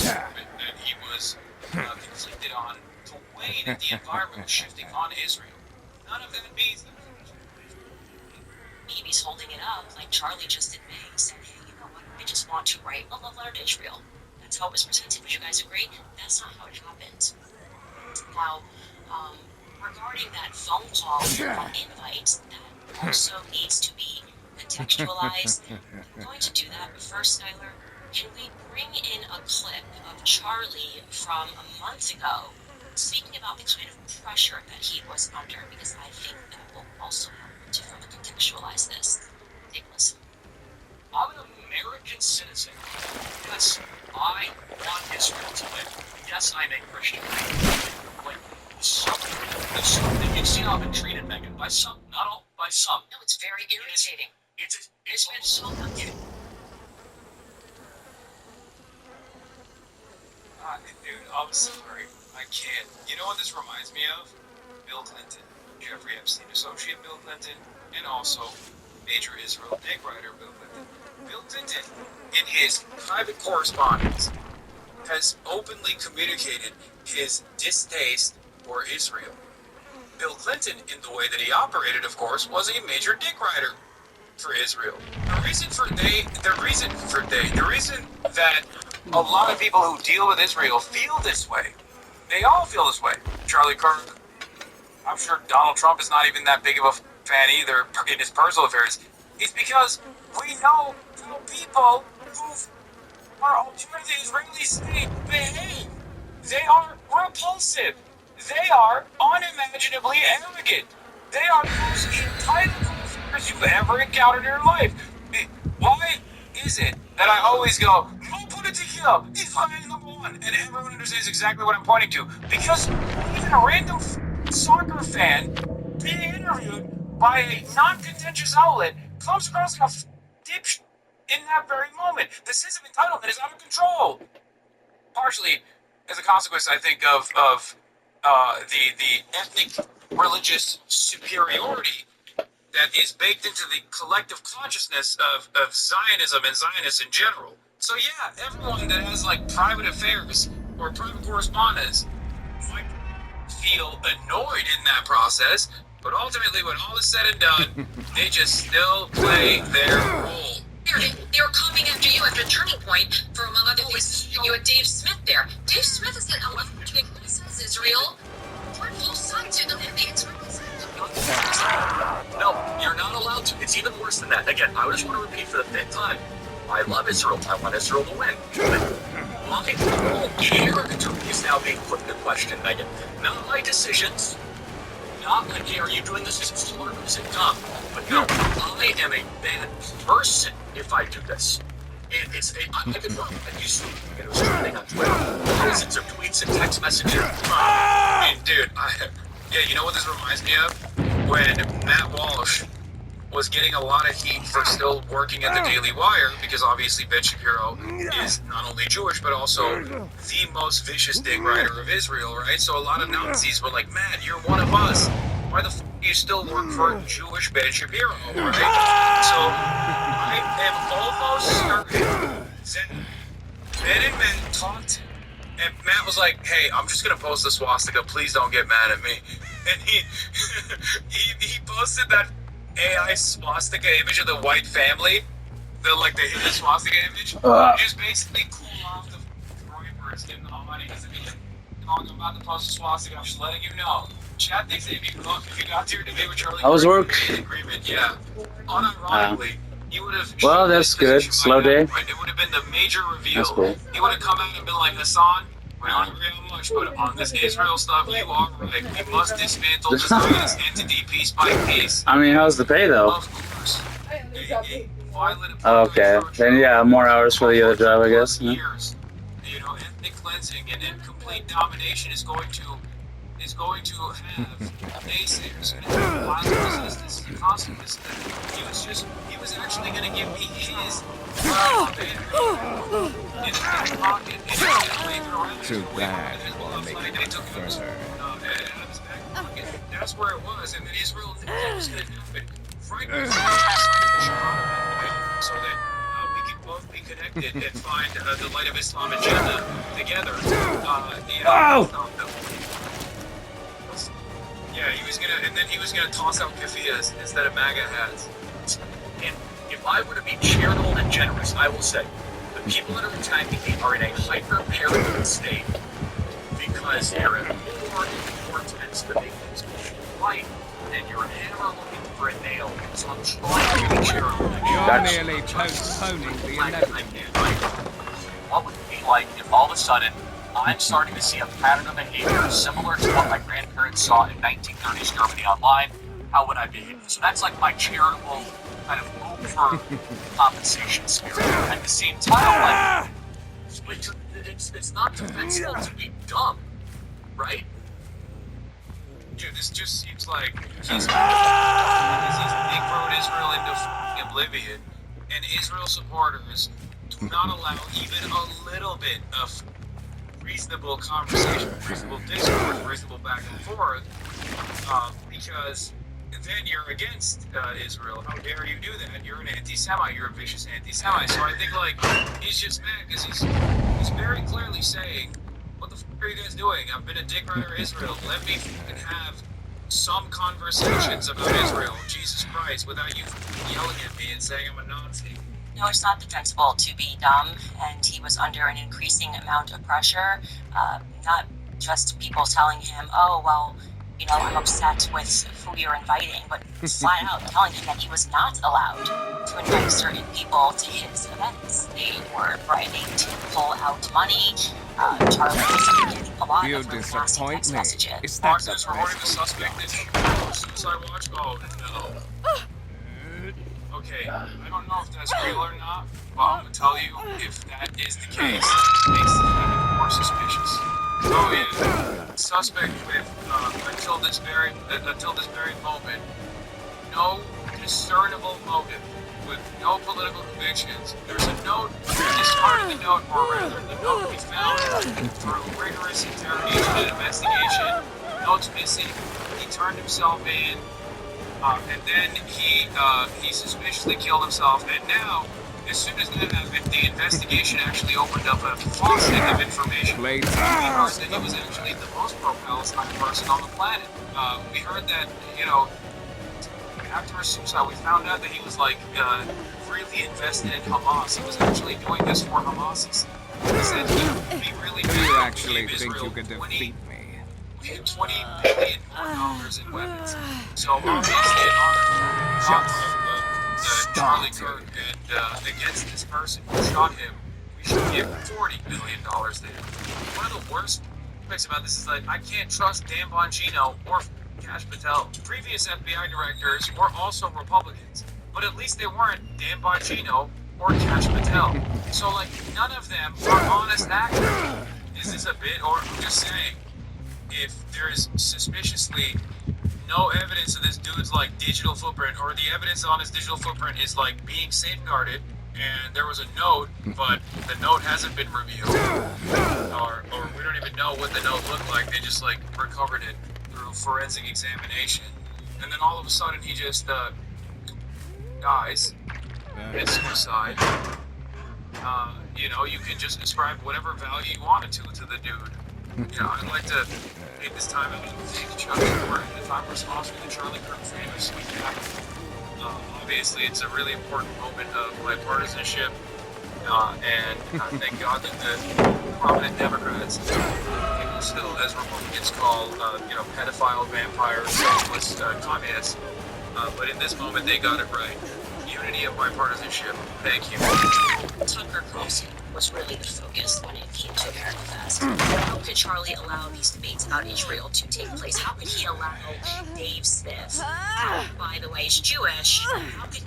that he was conflicted on the way that the environment was shifting on Israel. None of that means that Maybe he's holding it up, like Charlie just in May said, hey, you know what, I just want to write a love letter to Israel. That's how it was presented. Would you guys agree? That's not how it happened. Now, regarding that phone call invite, that also needs to be contextualized. I'm going to do that, but first, Skylar, can we bring in a clip of Charlie from a month ago speaking about the kind of pressure that he was under? Because I think that will also help to further contextualize this. Take a listen. I'm an American citizen. Yes, I want Israel to win. Yes, I'm a Christian. Like, you've seen how I've been treated, Megan. By some, not all, by some. No, it's very irritating. It's been so dude, I'm sorry. I can't. You know what this reminds me of? Bill Clinton. Jeffrey Epstein, associate Bill Clinton, and also Major Israel dick writer Bill Clinton. Bill Clinton, in his private correspondence, has openly communicated his distaste for Israel. Bill Clinton, in the way that he operated, of course, was a major dick writer for Israel. The reason that a lot of people who deal with Israel feel this way, they all feel this way. Charlie Kirk, I'm sure Donald Trump is not even that big of a fan either in his personal affairs. It's because we know how people who are alternative to the Israeli state behave. They are repulsive. They are unimaginably arrogant. They are the most entitled figures you've ever encountered in your life. Why is it that I always go, no politica, Israel number one, and everyone understands exactly what I'm pointing to? Because even a random soccer fan being interviewed by a non-contentious outlet comes across like a dipshit in that very moment. The sense of entitlement is out of control. Partially as a consequence, I think, of the ethnic religious superiority that is baked into the collective consciousness of Zionism and Zionists in general. So yeah, everyone that has like private affairs or private correspondence might feel annoyed in that process, but ultimately when all is said and done, they just still play their role. They were coming after you after Turning Point for, among other things, you had Dave Smith there. Dave Smith is an electric criticizes Israel. We're both sides of the Israelis. No, you're not allowed to. It's even worse than that. Again, I just want to repeat for the fifth time. I love Israel. I want Israel to win. My whole character is now being put into question, Megan. Not my decisions. Not like, hey, are you doing this? Is it smart or is it dumb? But no, I am a bad person if I do this. I could run like you see, it was trending on Twitter, thousands of tweets and text messages. And dude, you know what this reminds me of? When Matt Walsh was getting a lot of heat for still working at the Daily Wire, because obviously Ben Shapiro is not only Jewish, but also the most vicious dig writer of Israel, right? So a lot of Nazis were like, man, you're one of us. Why the f*** do you still work for Jewish Ben Shapiro, right? So I am almost certain that Ben and Matt talked, and Matt was like, hey, I'm just going to post the swastika. Please don't get mad at me. And he posted that AI swastika image of the white family, the hidden swastika image, just basically cool off the Freudverse, getting the audience and be like, I'm about to post a swastika, I'm just letting you know. Chat thinks that if you got to your debate with Charlie, how was work? Agreement, yeah. Unironically, he would have. Well, that's good. Slow day. It would have been the major reveal. That's cool. He would have come out and been like, Hassan, we don't agree on much, but on this Israel stuff, you are right. We must dismantle this Zionist entity piece by piece. I mean, how's the pay though? Of course. Okay, then yeah, more hours for the other job, I guess. Yeah. Years, ethnic cleansing and complete domination is going to have naysayers and violent resistance and consequences. He was actually going to give me his in his pocket. Too bad you want to make it further. That's where it was, and then Israel was going to do it. Frankly, so that we could both be connected and find the Light of Islam agenda together. You know, yeah, he was gonna, and then he was gonna toss out keffiyehs instead of MAGA hats. And if I were to be charitable and generous, I will say the people that are attacking me are in a hyper-paranoid state because they're in a more vortex to make things light, and you're a hammer looking for a nail. So I'm trying to be charitable. You're merely postponing the inevitable. What would it be like if all of a sudden I'm starting to see a pattern of behavior similar to what my grandparents saw in 1930s Germany online? How would I behave? So that's like my charitable kind of over compensation spirit. At the same time, like, it's not defensible to be dumb, right? Dude, this just seems like he's throwing Israel into f***ing oblivion, and Israel supporters do not allow even a little bit of reasonable conversation, reasonable discourse, reasonable back and forth, because then you're against Israel. How dare you do that? You're an anti-Semite. You're a vicious anti-Semite. So I think, like, he's just mad because he's very clearly saying, what the f*** are you guys doing? I've been a dick rider Israel. Let me fucking have some conversations about Israel. Jesus Christ, without you yelling at me and saying I'm a Nazi. No, it's not defensible to be dumb, and he was under an increasing amount of pressure. Not just people telling him, oh, well, you know, I'm upset with who you're inviting, but flat out telling him that he was not allowed to invite certain people to his events. They were threatening to pull out money. Charlie was getting a lot You of really nasty disappoint text me. messages. Is that the Marcus reporting the best? suspect is suicide watch. Oh no. Okay, I don't know if that's real or not, but I'm gonna tell you if that is the case, it makes it even more suspicious. Oh yeah, suspect with until this very moment, no discernible motive, with no political convictions. There's a note. This part of the note, or rather, the note we found through rigorous interrogation and investigation. Note's missing. He turned himself in. And then he suspiciously killed himself. And now, as soon as that happened, the investigation actually opened up a faucet of information. We heard that he was actually the most pro-Palestine person on the planet. We heard that, you know, after his suicide, we found out that he was like really invested in Hamas. He was actually doing this for Hamas. He said he really Do did you actually give think Israel you can defeat me? $20 billion more in weapons. So obviously, on Charlie Kirk and against this person who shot him, we should give $40 billion to him. One of the worst things about this is that I can't trust Dan Bongino or Kash Patel. Previous FBI directors were also Republicans, but at least they weren't Dan Bongino or Kash Patel. So, like, none of them are honest actors. Is this a bit, or I'm just saying? If there's suspiciously no evidence of this dude's like digital footprint, or the evidence on his digital footprint is like being safeguarded, and there was a note, but the note hasn't been revealed, or we don't even know what the note looked like. They just like recovered it through forensic examination, and then all of a sudden he just dies, commits suicide. You know, you can just ascribe whatever value you wanted to the dude. You know, I'd like to take this time and thank Chuck for if I'm responsible to Charlie Kirk famous sweet back. Obviously, it's a really important moment of bipartisanship, and thank God that the prominent Democrats, people still, as Republicans call, you know, pedophile, vampire, socialist, communists, but in this moment they got it right. Unity of bipartisanship. Thank you. Tucker Carlson was really the focus when it came to America Fest. How could Charlie allow these debates about Israel to take place? How could he allow Dave Smith, who, by the way, is Jewish, how could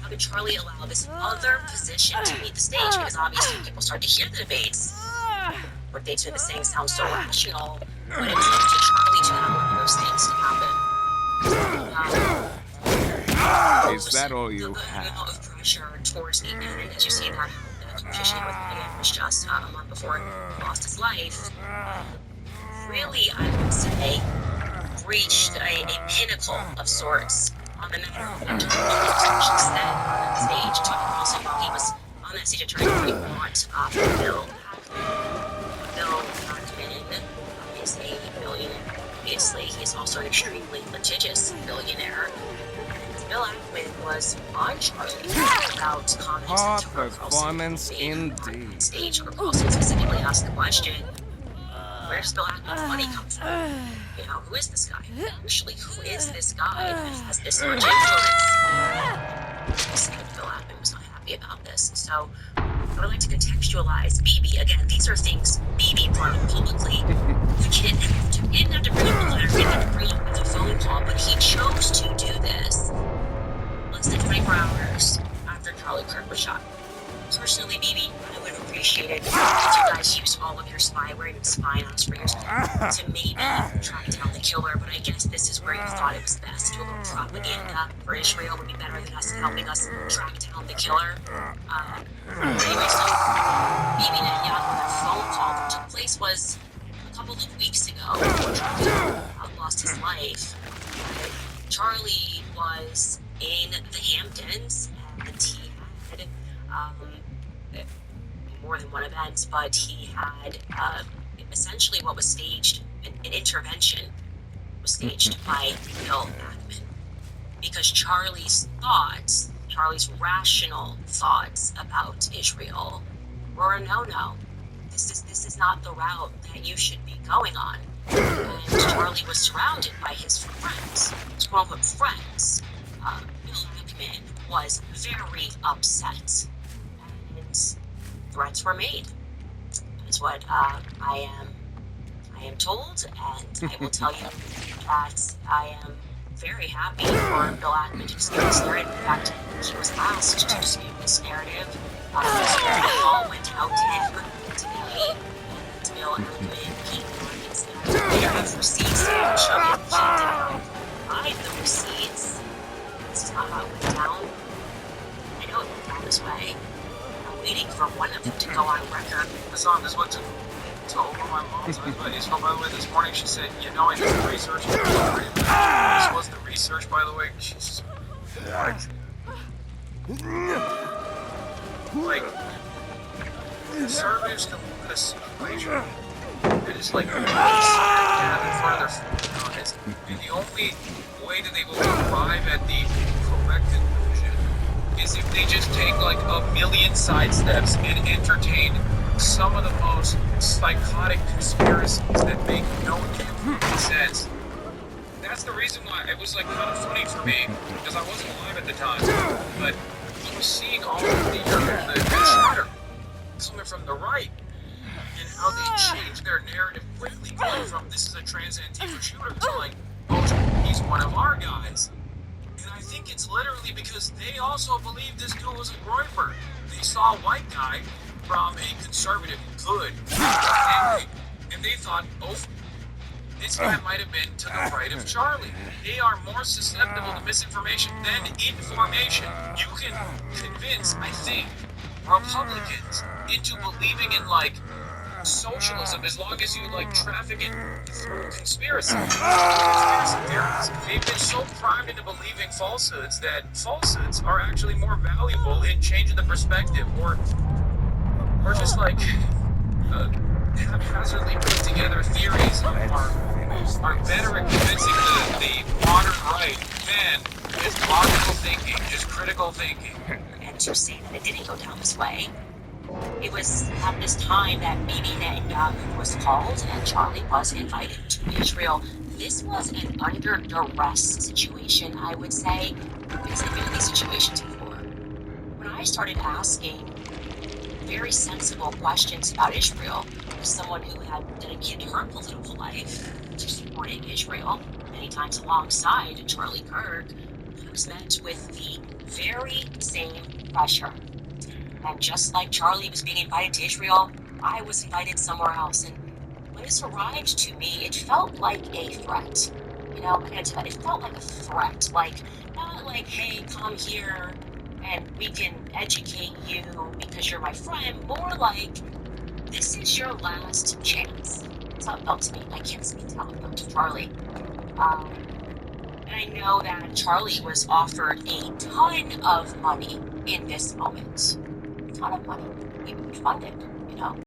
how could Charlie allow this other position to lead the stage? Because obviously people start to hear the debates. What Dave Smith is saying sounds so rational, but it's up to Charlie to not allow those things to happen. Is that all you the have? amount of pressure towards the end, as you see that competition with William was just a month before he lost his life, really, I would say, reached a pinnacle of sorts on the matter of what Tucker Carlson actually said on that stage. Tucker Carlson, while he was on that stage attorney, we want Bill Ackman. Bill Ackman is a billionaire. Obviously, he's also an extremely litigious billionaire. And Bill Ackman was on Charlie about comments Hot that Tucker Carlson performance made on indeed. stage. Tucker Carlson specifically asked the question, where does Bill Ackman's money come from? You know, who is this guy? Actually, who is this guy that has this much influence? Obviously, Bill Ackman was not happy about this. So, I would like to contextualize BB. Again, these are things BB brought up publicly. He didn't have to bring up the letter, he didn't have to bring up the phone call, but he chose to do this less than 24 hours after Charlie Kirk was shot. Personally, BB, I would have appreciated if you guys used all of your spyware and spying on us for years to maybe track down the killer, but I guess this is where you thought it was best. To a little propaganda for Israel would be better than us helping us track down the killer. Anyway, so BB Netanyahu, the phone call that took place was a couple of weeks ago. Charlie lost his life. Charlie was in the Hamptons, and he had more than one event, but he had essentially what was staged, an intervention was staged by Bill Ackman. Because Charlie's rational thoughts about Israel were a no-no. This is not the route that you should be going on. And Charlie was surrounded by his friends, his quote-unquote friends. Bill Ackman was very upset. And threats were made. That's what I am told, and I will tell you that I am very happy for Bill Ackman to dispute this narrative. In fact, he was asked to dispute this narrative. The call went out to him today, and Bill Ackman came on and said, "There have receipts to show you." He did not provide the receipts. This is not how it went down. I know it went down this way. Waiting for one of them to go on record. Hassan, this went to my mom's husband Israel, by the way, this morning. She said, you know, I did the research. This was the research, by the way. She's like conservatives come to this situation. It is like further. It's the only way that they will arrive at the correct conclusion is if they just take like a million sidesteps and entertain some of the most psychotic conspiracies that make no sense. That's the reason why it was like kind of funny for me, because I wasn't alive at the time, but I was seeing all of the chatter coming from the right and how they changed their narrative quickly, going from this is a trans Antifa shooter to like, oh, he's one of our guys. And I think it's literally because they also believe this dude was a Groyper. They saw a white guy from a conservative good, and they thought, oh, this guy might have been to the right of Charlie. They are more susceptible to misinformation than information. You can convince, I think, Republicans into believing in like socialism as long as you like traffic it through conspiracy theories. They've been so primed into believing falsehoods that falsehoods are actually more valuable in changing the perspective, or just like haphazardly put together theories are better at convincing the modern right. Man, it's logical thinking, just critical thinking. And to say that it didn't go down this way, it was at this time that Bibi Netanyahu was called and Charlie was invited to Israel. This was an under duress situation, I would say, because I've been in these situations before. When I started asking very sensible questions about Israel, as someone who had dedicated her political life to supporting Israel many times alongside Charlie Kirk, I was met with the very same pressure. And just like Charlie was being invited to Israel, I was invited somewhere else. And when this arrived to me, it felt like a threat. You know, it felt like a threat. Like, not like, hey, come here and we can educate you because you're my friend. More like, this is your last chance. That's how it felt to me. I can't speak to how it felt to Charlie. And I know that Charlie was offered a ton of money in this moment. ton of money. We would fund it, you know.